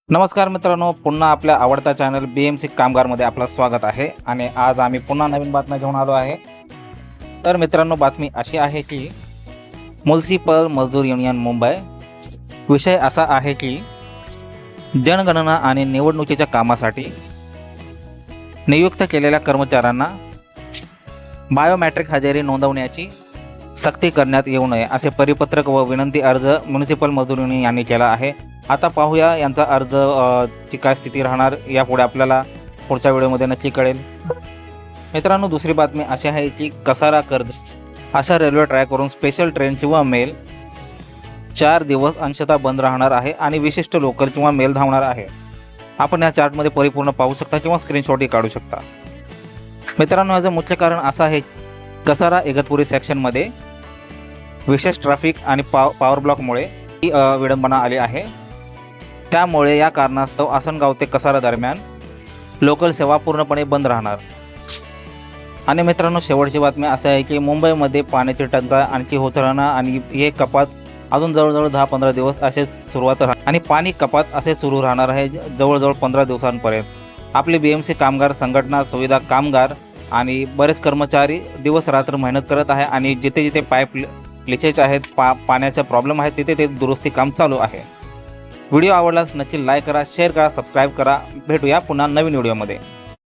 नमस्कार मित्रांनो, पुन्हा आपल्या आवडता चॅनल BMC कामगारमध्ये आपलं स्वागत आहे. आणि आज आम्ही पुन्हा नवीन बातम्या घेऊन आलो आहे. तर मित्रांनो, बातमी अशी आहे की म्युनिसिपल मजदूर युनियन मुंबई, विषय असा आहे की जनगणना आणि निवडणुकीच्या कामासाठी नियुक्त केलेल्या कर्मचाऱ्यांना बायोमेट्रिक हजेरी नोंदवण्याची सक्ती करण्यात येऊ नये असे परिपत्रक व विनंती अर्ज म्युनिसिपल मजदूर युनियन यांनी केला आहे. आता पाहूया यांचा अर्ज ची काय स्थिती राहणार, यापुढे आपल्याला पुढच्या व्हिडिओमध्ये नक्की कळेल. मित्रांनो, दुसरी बातमी अशी आहे की कसारा कर्ज अशा रेल्वे ट्रॅकवरून स्पेशल ट्रेन किंवा मेल 4 दिवस अंशतः बंद राहणार आहे आणि विशिष्ट लोकल किंवा मेल धावणार आहे. आपण या चार्टमध्ये परिपूर्ण पाहू शकता किंवा स्क्रीनशॉटही काढू शकता. मित्रांनो, याचं मुख्य कारण असं आहे, कसारा इगतपुरी सेक्शनमध्ये विशेष ट्रॅफिक आणि पॉवर ब्लॉकमुळे ही विडंबना आली आहे. त्यामुळे या कारणास्तव आसनगाव ते कसारा दरम्यान लोकल सेवा पूर्णपणे बंद राहणार. आणि मित्रांनो, शेवटची बातमी अशी आहे की मुंबईमध्ये पाण्याची टंचाई आणखी होत राहणार आणि हे कपात अजून जवळजवळ 10-15 दिवस असे सुरुवात आणि पाणी कपात असे सुरू राहणार आहे जवळजवळ 15 दिवसांपर्यंत. आपली BMC कामगार संघटना, सुविधा कामगार आणि बरेच कर्मचारी दिवस रात्र मेहनत करत आहे आणि जिथे जिथे पाईप लिकेज आहेत, पाण्याचा प्रॉब्लेम आहे, तिथे ते दुरुस्ती काम चालू आहे. व्हिडिओ आवडल्यास नक्की लाईक करा, शेअर करा, सबस्क्राईब करा. भेटूया पुन्हा नवीन व्हिडिओमध्ये.